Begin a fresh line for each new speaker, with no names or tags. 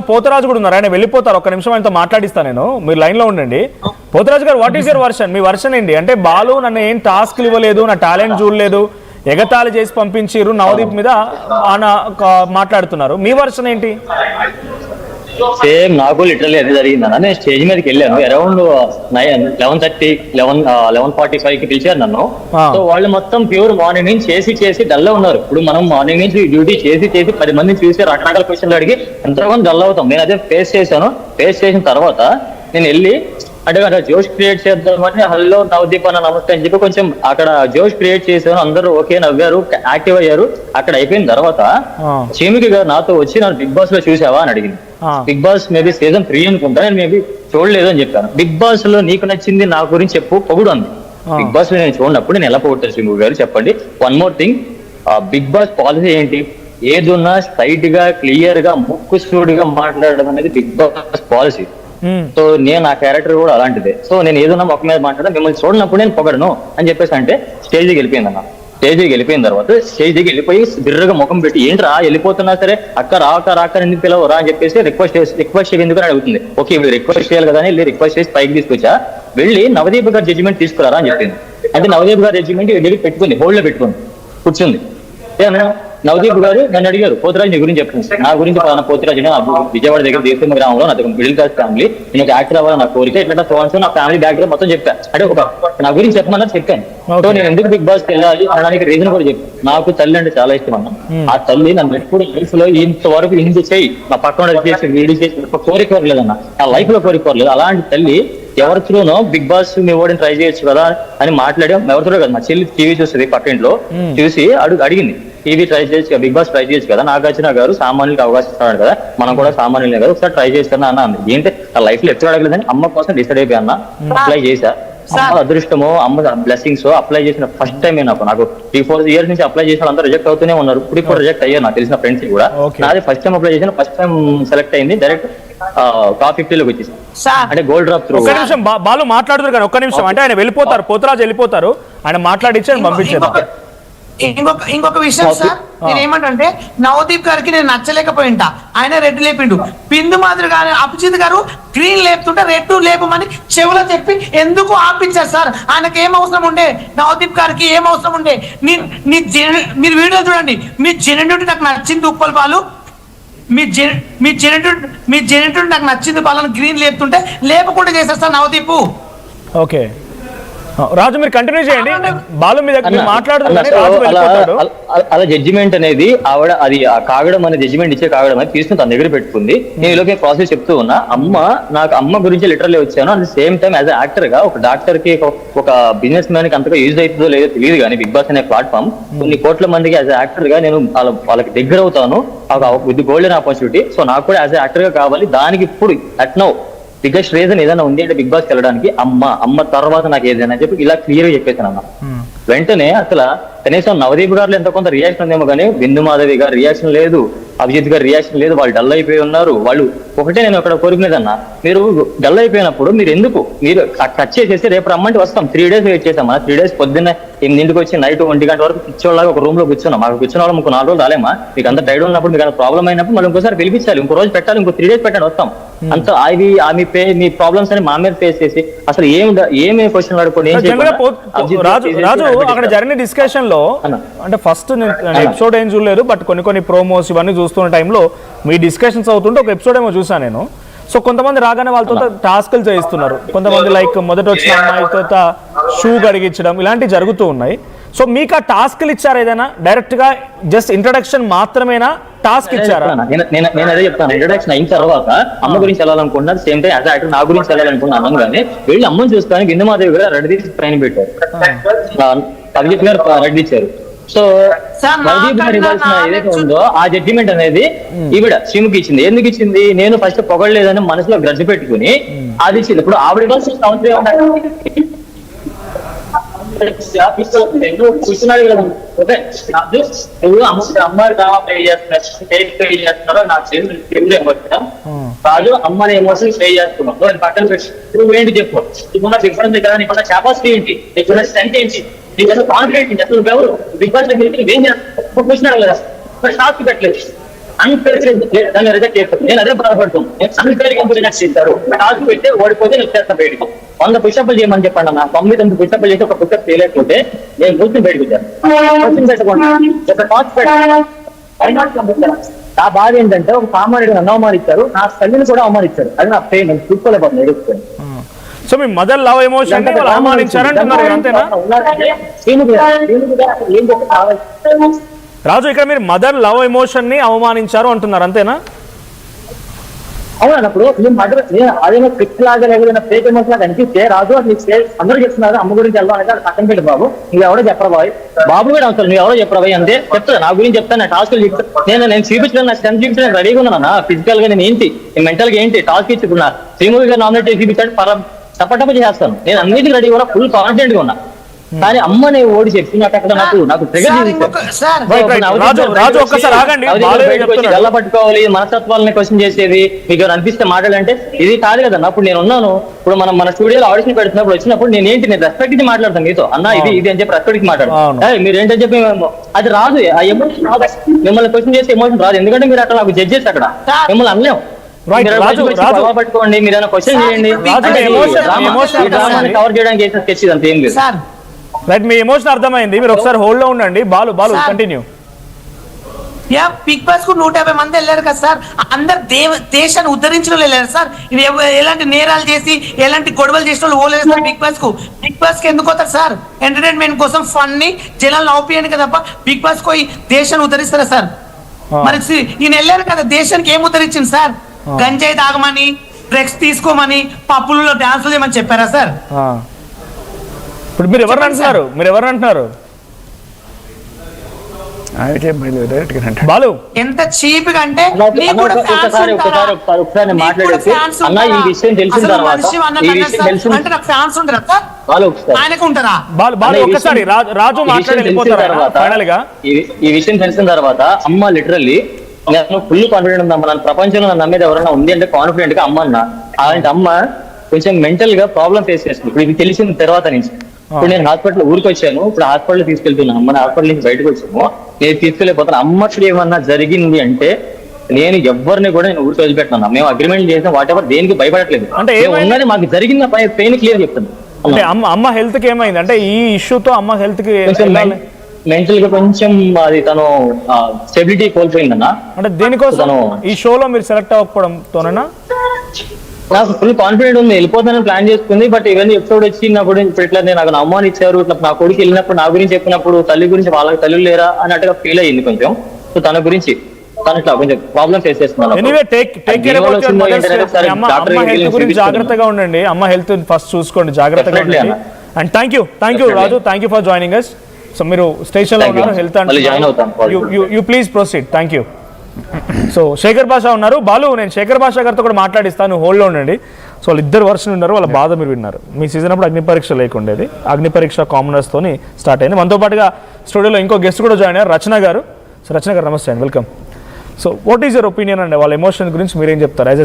పోతరాజు కూడా ఉన్నారు, ఆయన వెళ్ళిపోతారు. ఒక్క నిమిషం ఆయనతో మాట్లాడిస్తాను నేను, మీరు లైన్ లో ఉండండి. పోతరాజు గారు, what is your version? Me version ఏంటి? అంటే బాలు నన్ను ఏం టాస్క్లు ఇవ్వలేదు, నా టాలెంట్ చూడలేదు, ఎగతాళి చేసి పంపించారు, నవదీప్ మీద మాట్లాడుతున్నారు. మీ వర్షన్ ఏంటి?
సేమ్ నాకు లిటరల్లీ అదే జరిగిందన్న. నేను స్టేజ్ మీదకి వెళ్ళాను అరౌండ్ 11:30 11:45 పిలిచారు నన్ను. సో వాళ్ళు మొత్తం ప్యూర్ మార్నింగ్ నుంచి చేసి డల్ ఉన్నారు. ఇప్పుడు మనం మార్నింగ్ నుంచి డ్యూటీ చేసి 10 మందిని చూసి రకరకాల క్వశ్చన్లు అడిగి ఎంతగానో డల్ అవుతాం. నేను అదే ఫేస్ చేసిన తర్వాత నేను వెళ్ళి అంటే జోష్ క్రియేట్ చేద్దామని హలో నవదీప్ అన్న నమస్తే అని చెప్పి కొంచెం అక్కడ జోష్ క్రియేట్ చేశాను. అందరూ ఓకే నవ్వారు, యాక్టివ్ అయ్యారు. అక్కడ అయిపోయిన తర్వాత చీమికి గారు నాతో వచ్చి నన్ను బిగ్ బాస్ లో చూసావా అని అడిగింది. బిగ్ బాస్ మేబీ సీజన్ 3 అనుకుంటా, నేను మేబీ చూడలేదు అని చెప్పాను. బిగ్ బాస్ లో నీకు నచ్చింది నా గురించి చెప్పు, పొగుడు అంది. బిగ్ బాస్ లో నేను చూడనప్పుడు నేను ఎలా పొగుడతాను చీము గారు చెప్పండి. One more thing, Bigg Boss policy ఏంటి? ఏదున్నా స్ట్రైట్ గా క్లియర్ గా ముక్కు సూడిగా మాట్లాడడం అనేది బిగ్ బాస్ పాలసీ. సో నేను ఆ క్యారెక్టర్ కూడా అలాంటిదే. సో నేను ఏదన్నా మొక్క మీద మాట్లాడా, మిమ్మల్ని చూడనప్పుడు నేను పొగడను అని చెప్పేసి అంటే స్టేజ్కి వెళ్ళిపోయింది అన్న. స్టేజ్కి వెళ్ళిపోయిన తర్వాత స్టేజ్కి వెళ్ళిపోయి బిర్రగా ముఖం పెట్టి ఏంటి రా వెళ్ళిపోతున్నా సరే అక్క రాక ఎందుకు పిలవరా అని చెప్పేసి రిక్వెస్ట్ ఎందుకు అడుగుతుంది. ఓకే వీళ్ళు రిక్వెస్ట్ చేయాలి కదా అని రిక్వెస్ట్ చేసి పైకి తీసుకొచ్చా. వెళ్ళి నవదీప్ గారు జడ్జిమెంట్ తీసుకురారా అని చెప్పింది. అంటే నవదీప్ గారు జడ్జిమెంట్ వెళ్ళి పెట్టుకుంది, హోల్డ్ లో పెట్టుకుంది, కూర్చుంది. నవదీప్ గారు నన్ను అడిగారు, పోతురాజు నీ గురించి చెప్పండి. నా గురించి పోతురాజు విజయవాడ దగ్గర దేశం గ్రామంలో నాకు మిడిల్ క్లాస్ ఫ్యామిలీ, నేను యాక్టర్ అవ్వాలి నా కోరిక, ఇట్లా ఫోన్స్ నా ఫ్యామిలీ బ్యాక్గ్రౌండ్ మొత్తం చెప్పాను. అంటే ఒక నా గురించి చెప్పమన్నది చెప్పాను. సో నేను ఎందుకు బిగ్ బాస్ కి వెళ్ళాలి అనడానికి రీజన్ కూడా చెప్పాను. నాకు తల్లి అంటే చాలా ఇష్టం అన్న. ఆ తల్లి నన్ను ఎప్పుడు లైఫ్ లో ఇంతవరకు ఇంటి చేయి నా పక్కన చేసి వీడి చేసి కోరిక కోరలేదన్న, నా లైఫ్ లో కోరిక కోరలేదు. అలాంటి తల్లి ఎవరి త్రూనో బిగ్ బాస్ మీ ఓడిని ట్రై చేయొచ్చు కదా అని మాట్లాడి, ఎవరితో కదా మా చెల్లి టీవీ చూస్తుంది పక్కింట్లో, చూసి అడిగింది టీవీ ట్రై చేయొచ్చు, బిగ్ బాస్ ట్రై చేయొచ్చు కదా, నాగార్జున గారు సామాన్యులకు అవకాశం ఇస్తున్నాడు కదా, మనం కూడా సామాన్యులే కదా, ఒకసారి ట్రై చేస్తాను అన్న అంది. ఏంటంటే నా లైఫ్ లో ఎప్పుడు అడగలేదని అమ్మ కోసం డిసైడ్ అయిపోయి అన్న అప్లై చేశా. అమ్మ అదృష్టమో అమ్మ బ్లెస్సింగ్స్ అప్లై చేసిన ఫస్ట్ టైం నాకు 3-4 years నుంచి అప్లై చేసిన అందరూ రిజెక్ట్ అవుతూనే ఉన్నారు. ఇప్పుడు రిజెక్ట్ అయ్యారు నాకు తెలిసిన ఫ్రెండ్స్ కూడా. నాది ఫస్ట్ టైం అప్లై చేసిన, ఫస్ట్ టైం సెలెక్ట్ అయింది, డైరెక్ట్ టాప్ 50 లోకి వచ్చేసి అంటే గోల్డ్ డ్రాప్ త్రూ.
ఒక్క నిమిషం బాలు మాట్లాడుతారు కానీ, ఒక్క నిమిషం. అంటే ఆయన వెళ్ళిపోతారు, పోతురాజు వెళ్ళిపోతారు, ఆయన మాట్లాడించి పంపించారు.
ఇంకొక విషయం సార్, నేను ఏమంటే నవదీప్ గారికి నేను నచ్చలేకపోయింటా, ఆయన రెడ్ లేపిండు. బిందు మాదిరి గారు అభిజిత్ గారు గ్రీన్ లేపుతుంటే రెడ్ లేపమని చెవులో చెప్పి ఎందుకు ఆపించారు సార్? ఆయనకి ఏం అవసరం ఉండే? నవదీప్ గారికి ఏం అవసరం ఉండే? మీరు వీడియో చూడండి, మీ జెన్యునిటీ నాకు నచ్చింది ఉప్పల్ బాలు, మీ జెన్యునిటీ నాకు నచ్చింది బాలను గ్రీన్ లేపుతుంటే లేపకుండా చేశారు సార్ నవదీప్.
ఓకే రాజు మీరు కంటిన్యూ చేయండి. బాలు మీద మాట్లాడుతున్నారు.
అలా జడ్జిమెంట్ అనేది ఆవిడ అది కాగడం అనే జడ్జిమెంట్ ఇచ్చే కాగడం అనేది తీసుకుని తన దగ్గర పెట్టుకుంది. నేను ఇలాగే ప్రాసెస్ చెప్తూ ఉన్నా. అమ్మ గురించి లిటరల్లీ వచ్చాను. At the same time as actor గా ఒక డాక్టర్ కి ఒక బిజినెస్ మ్యాన్ కి అంతగా యూజ్ అవుతుందో లేదో తెలియదు కానీ బిగ్ బాస్ అనే ప్లాట్ఫామ్ కొన్ని కోట్ల మందికి యాజ్ యాక్టర్ గా నేను వాళ్ళకి దగ్గర అవుతాను విత్ గోల్డెన్ ఆపర్చునిటీ. సో నాకు కూడా యాజ్ యాక్టర్ గా కావాలి. దానికి ఇప్పుడు అట్ నౌ బిగ్గెస్ట్ రీజన్ ఏదైనా ఉంది అంటే బిగ్ బాస్ వెళ్ళడానికి అమ్మ తర్వాత నాకు ఏదైనా చెప్పి ఇలా క్లియర్ గా చెప్పేసాను అన్న. వెంటనే అసలు కనీసం నవదీప్ గారు ఎంత కొంత రియాక్షన్ ఉందేమో కానీ బిందు మాధవి గారు రియాక్షన్ లేదు, అభిజిత్ గారు రియాక్షన్ లేదు. వాళ్ళు డల్ అయిపోయి ఉన్నారు. వాళ్ళు ఒకటే నేను అక్కడ కోరుకునేదన్నా, మీరు డల్ అయిపోయినప్పుడు మీరు కట్ చేసేసి రేపు రమ్మంటే వస్తాం. 3 days వెయిట్ చేసాం. 3 days పొద్దున్న 8 వచ్చి నైట్ 1 గంట వరకు కూర్చోలాగా ఒక రూమ్ లో కూర్చున్నాం. మాకు కూర్చున్న వాళ్ళు ఇంకో 4 రోజులు రాలేమా? మీకు అంత టైడ్ ఉన్నప్పుడు మీకు అంత ప్రాబ్లం అయినప్పుడు మళ్ళీ ఇంకోసారి పిలిపించాలి, ఇంకో రోజు పెట్టాలి, ఇంకో 3 days పెట్టండి వస్తాం. అంత మీ ప్రాబ్లమ్స్ అని మా మీద ఫేస్ చేసి అసలు ఏమి క్వశ్చన్ అడుకోండి.
రాజు అక్కడ జరిగిన డిస్కషన్ లో అంటే ఫస్ట్ ఎపిసోడ్ ఏం చూడలేదు, బట్ కొన్ని ప్రోమోస్ ఇవన్నీ చూస్తున్న టైంలో మీ డిస్కషన్స్ అవుతుంటే ఒక ఎపిసోడ్ ఏమో చూసాను నేను. సో కొంతమంది రాగానే వాళ్ళతో టాస్క్లు చేయిస్తున్నారు, కొంతమంది లైక్ మొదట వచ్చిన అమ్మాయితో షూ కడిగించడం ఇలాంటివి జరుగుతూ ఉన్నాయి. సో మీకు ఆ టాస్క్లు ఇచ్చారా? ఏదైనా డైరెక్ట్ గా జస్ట్ ఇంట్రడక్షన్ మాత్రమేనా, టాస్క్ ఇచ్చారా?
నేను అదే చెప్తాను. ఇంట్రడక్షన్ అయిన తర్వాత అమ్మ గురించి వెళ్ళాలనుకుంటున్నా, సేమ్ టైం యాజ్ యాక్టర్ నా గురించి వెళ్ళాలనుకుంటున్నాను. అనగానే వెళ్ళి అమ్మని చూసుకొని బిందుమాదేవి గారు రెడీ తీసి ట్రైన్ పెట్టారు, అభిజిత్ గారు రెడీ ఇచ్చారు. సో నవదీప్ గారు ఇవ్వాల్సిన ఏదైతే ఉందో ఆ జడ్జిమెంట్ అనేది ఈవిడ శ్రీముఖి ఇచ్చింది. ఎందుకు ఇచ్చింది? నేను ఫస్ట్ పొగడలేదని మనసులో గ్రజ్జ పెట్టుకుని అది ఇచ్చింది. ఇప్పుడు ఆవిడ ఇవ్వాల్సిన అవసరం కూర్చున్నాడు కదా, ఓకే నువ్వు అమ్మాయి డ్రామా ప్లే చేస్తున్నారో నాకు కాదు, అమ్మని ఎమోషన్ ప్లే చేస్తున్నావు పక్కన పెట్టి నువ్వేంటి చెప్పు. నీకున్న డిఫరెన్స్ కదా, నీకున్న కెపాసిటీ ఏంటి, నీకున్న స్ట్రెంత్ ఏంటి, నీకున్న కాన్ఫిడెంట్ ఏంటి, అసలు నువ్వెవరు? బిగ్ బాస్ దగ్గర ఏం చేస్తున్నావు కూర్చున్నాడు కదా, షాక్ పెట్టలేదు. దాన్ని రిజెక్ట్ చేస్తాను. నేను అదే బాధపడుతాను. అన్ఫేర్ గా రిజెక్ట్ చేస్తారు. టాస్క్ పెడితే ఓడిపోతే నేను చేస్తాను బయటకు. 100 పుషప్లు చేయమని చెప్పండి అన్న. 99 పుషప్లు చేసి ఒక పుషప్ చేయలేకపోతే నేను కూర్చొని బయటకు వచ్చాను. ఒక టాస్క్ పెట్టాను. నా బాధ ఏంటంటే ఒక సామాన్యుడు నన్ను అవమానించారు, నా తల్లిని కూడా అవమానించారు. అది నా పెయిన్. నేను చూసుకోలేకపోతున్నాను, ఎదుర్కొని.
సో మీ మదర్ లవ్ ఎమోషన్ అవమానించారంటున్నారు అంతేనా రాజు? ఇక్కడ మీరు మదర్ లవ్ ఎమోషన్ ని అవమానించారు అంటున్నారు అంతేనా?
అవునప్పుడు అదేమో క్రిక్ లాగా లేకపోతే ఫేక్ ఎమోషన్ లాగా అనిపిస్తే రాజు అది అందరూ చెప్తున్నారు అమ్మ గురించి వెళ్దాం అనేది అది పక్కన పెట్టి బాబు నువ్వు ఎవరో చెప్పరా బాయ్, బాబు కూడా అవుతారు నువ్వు ఎవరో చెప్పరా బాయ్ అంటే చెప్తా. నా గురించి చెప్తాను, నా టాస్క్లు చెప్తాను. నేను చూపించడం నా స్ట్రెంత్ చూపించడానికి రెడీగా ఉన్నాను. ఫిజికల్ గా నేను ఏంటి, మెంటల్ గా ఏంటి, టాస్క్ ఇచ్చుకున్నా. శ్రీముఖి గారు నామినేట్ చేసి చూపించాడు, తప్పటప్ప చేస్తాను. నేను అన్నిటికీ రెడీ కూడా ఫుల్ కాన్ఫిడెంట్ గా ఉన్నా. కానీ అమ్మని ఓడి చెప్పి నాకు అక్కడ నాకు పట్టుకోవాలి, మనస్తత్వాలని క్వశ్చన్ చేసేది మీకు అనిపిస్తే మాట్లాడాలంటే ఇది కాదు కదా. అప్పుడు నేను ఉన్నాను. ఇప్పుడు మన స్టూడియోలో ఆడిషన్ పెడుతున్నప్పుడు వచ్చినప్పుడు నేను రెస్పెక్ట్ ఇచ్చి మాట్లాడతాను మీతో. అన్న ఇది అని చెప్పి రెస్పెక్ట్ ఇచ్చి మాట్లాడతాను. మీరు ఏంటని చెప్పి అది రాదు, ఆ ఎమోషన్ రాదు. మిమ్మల్ని క్వశ్చన్ చేసే ఎమోషన్ రాదు. ఎందుకంటే మీరు అక్కడ నాకు జడ్జ్ చేసి అక్కడ మిమ్మల్ని అనలేము. పట్టుకోండి, మీరు ఏమైనా క్వశ్చన్ చేయండి. కవర్ చేయడానికి చేసిన స్కెచ్ ఇదంతా ఏం లేదు.
రైట్, మీ ఎమోషన్ అర్థమైంది. మీరు ఒకసారి హోల్డ్ లో ఉండండి. బాలు కంటిన్యూ.
బిగ్ బాస్ కు 150 మంది వెళ్ళారు కదా సార్. అందరు దేశాన్ని ఉద్ధరించిన వాళ్ళు వెళ్ళారు సార్. ఇది ఎలాంటి నేరాలు చేసి ఎలాంటి గొడవలు చేసిన వాళ్ళు పోలేదు సార్ బిగ్ బాస్ కు. బిగ్ బాస్ కి ఎందుకు పోతారు సార్? ఎంటర్టైన్మెంట్ కోసం, ఫన్ ని జనాలు నవ్వుపియండి కదా. బిగ్ బాస్ కు దేశాన్ని ఉద్ధరిస్తారా సార్? మరి ఈయన వెళ్ళారు కదా, దేశానికి ఏం ఉద్ధరించింది సార్? గంజాయి తాగమని, డ్రగ్స్ తీసుకోమని, పప్పులలో డాన్సులు చేయమని చెప్పారా సార్?
ఇప్పుడు మీరు ఎవరు అంటున్నారు? బాలు
ఎంత చీప్ గా అంటే
ఒకసారి మాట్లాడేసి అన్న ఈ విషయం తెలిసిన తర్వాత
ఆయనకు ఉంటారా?
ఒక్కసారి రాజు
ఈ విషయం తెలిసిన తర్వాత అమ్మ లిటరల్లీ నేను ఫుల్ కాన్ఫిడెంట్ ఉందమ్మా. నన్ను ప్రపంచంలో నన్ను నమ్మేది ఎవరైనా ఉంది అంటే కాన్ఫిడెంట్ గా అమ్మ అన్న. అలాంటి అమ్మ కొంచెం మెంటల్ గా ప్రాబ్లం ఫేస్ చేస్తుంది. ఇప్పుడు ఇది తెలిసిన తర్వాత నుంచి ఇప్పుడు నేను హాస్పిటల్ ఊరికి వచ్చాను. ఇప్పుడు హాస్పిటల్ తీసుకెళ్తున్నాను. అమ్మని హాస్పిటల్ నుంచి బయటకు వచ్చాము. నేను తీసుకెళ్ళిపోతాను. అమ్మకి ఏమన్నా జరిగింది అంటే నేను ఎవరిని కూడా నేను ఊరికి వదిలిపెట్టినా. మేము అగ్రిమెంట్ చేసిన వాట్ ఎవర్ దేనికి భయపడట్లేదు.
అంటే
ఉన్నది మాకు జరిగిన పెయిన్ క్లియర్ చెప్తాను.
అమ్మ హెల్త్ కి ఏమైంది అంటే ఈ ఇష్యూతో అమ్మ హెల్త్ కి
మెంటల్ గా కొంచెం అది తను స్టెబిలిటీ కోల్పోయిందన్న.
అంటే దేనికోసం ఈ షోలో మీరు సెలెక్ట్ అవ్వకపోవడంతోనేనా?
నాకు ఫుల్ కాన్ఫిడెంట్ ఉంది, వెళ్ళిపోతానని ప్లాన్ చేసుకుంది. బట్ ఇవన్నీ ఎపిసోడ్ వచ్చినప్పుడు ఇప్పుడు ఇట్లా నాకు అవమానించారు, ఇట్లా నా కొడుకు వెళ్ళినప్పుడు నా గురించి చెప్పినప్పుడు తల్లి గురించి వాళ్ళకి తల్లి లేరా అన్నట్టుగా ఫీల్ అయ్యింది కొంచెం. సో తన గురించి తను ఇట్లా కొంచెం ప్రాబ్లమ్ ఫేస్ చేస్తున్నాను.
జాగ్రత్తగా ఉండండి. అమ్మ హెల్త్ ఫస్ట్ చూసుకోండి, జాగ్రత్తగా ఉండండి. And thank you Raju, thank you for joining us. So మీరు స్టేషన్ లో ఉన్నారు, health you please proceed. Thank you. So Shekhar Basha ఉన్నారు. బాలు, నేను శేఖర్ భాష గారితో కూడా మాట్లాడిస్తాను, హోల్డ్లో ఉండండి. సో వాళ్ళు ఇద్దరు వర్షన్ ఉన్నారు, వాళ్ళ బాధ మీరు విన్నారు. మీ సీజన్ అప్పుడు అగ్ని పరీక్ష లేకుండేది, అగ్ని పరీక్ష కామనర్స్తోని స్టార్ట్ అయింది. మనతో పాటుగా స్టూడియోలో ఇంకో గెస్ట్ కూడా జాయిన్ అయ్యారు, రచన గారు. సో రచన గారు నమస్తే అండి, welcome. So what is your opinion అండి వాళ్ళ ఎమోషన్ గురించి మీరేం చెప్తారు యాజ్